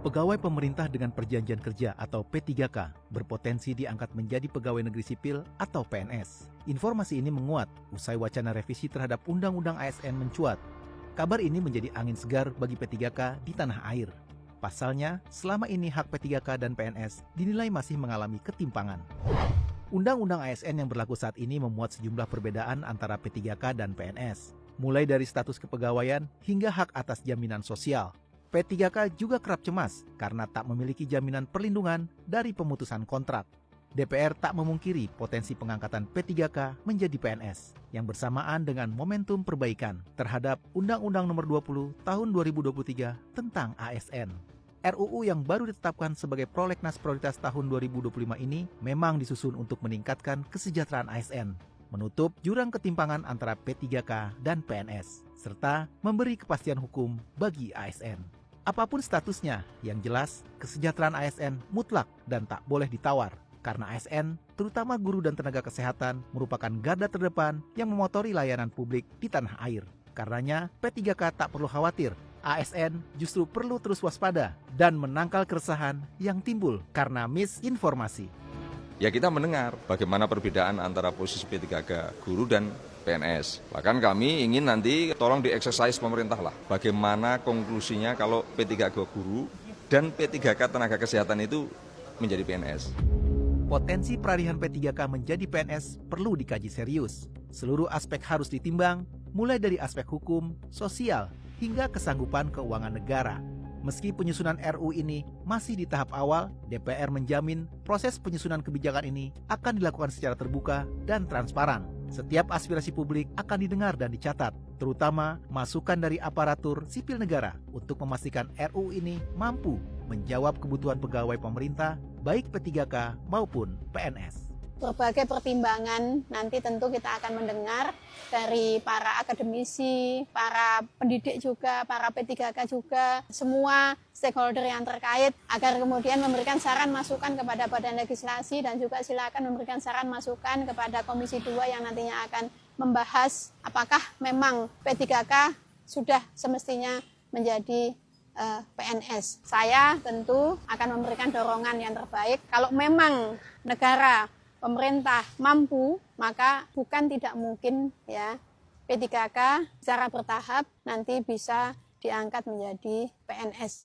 Pegawai pemerintah dengan perjanjian kerja atau P3K berpotensi diangkat menjadi pegawai negeri sipil atau PNS. Informasi ini menguat usai wacana revisi terhadap Undang-Undang ASN mencuat. Kabar ini menjadi angin segar bagi P3K di tanah air. Pasalnya, selama ini hak P3K dan PNS dinilai masih mengalami ketimpangan. Undang-Undang ASN yang berlaku saat ini memuat sejumlah perbedaan antara P3K dan PNS, mulai dari status kepegawaian hingga hak atas jaminan sosial. P3K juga kerap cemas karena tak memiliki jaminan perlindungan dari pemutusan kontrak. DPR tak memungkiri potensi pengangkatan P3K menjadi PNS yang bersamaan dengan momentum perbaikan terhadap Undang-Undang Nomor 20 Tahun 2023 tentang ASN. RUU yang baru ditetapkan sebagai prolegnas prioritas tahun 2025 ini memang disusun untuk meningkatkan kesejahteraan ASN, menutup jurang ketimpangan antara P3K dan PNS, serta memberi kepastian hukum bagi ASN. Apapun statusnya, yang jelas kesejahteraan ASN mutlak dan tak boleh ditawar, karena ASN, terutama guru dan tenaga kesehatan, merupakan garda terdepan yang memotori layanan publik di tanah air. Karenanya, P3K tak perlu khawatir, ASN justru perlu terus waspada dan menangkal keresahan yang timbul karena misinformasi. Ya, kita mendengar bagaimana perbedaan antara posisi P3K, guru dan PNS. Bahkan kami ingin nanti tolong di-exercise pemerintah lah. Bagaimana konklusinya kalau P3K guru dan P3K tenaga kesehatan itu menjadi PNS. Potensi peralihan P3K menjadi PNS perlu dikaji serius. Seluruh aspek harus ditimbang, mulai dari aspek hukum, sosial, hingga kesanggupan keuangan negara. Meski penyusunan RUU ini masih di tahap awal, DPR menjamin proses penyusunan kebijakan ini akan dilakukan secara terbuka dan transparan. Setiap aspirasi publik akan didengar dan dicatat, terutama masukan dari aparatur sipil negara untuk memastikan RUU ini mampu menjawab kebutuhan pegawai pemerintah, baik P3K maupun PNS. Berbagai pertimbangan nanti tentu kita akan mendengar dari para akademisi, para pendidik juga, para P3K juga, semua stakeholder yang terkait agar kemudian memberikan saran masukan kepada Badan Legislasi dan juga silakan memberikan saran masukan kepada Komisi 2 yang nantinya akan membahas apakah memang P3K sudah semestinya menjadi PNS. Saya tentu akan memberikan dorongan yang terbaik. Kalau memang negara pemerintah mampu, maka bukan tidak mungkin ya P3K secara bertahap nanti bisa diangkat menjadi PNS.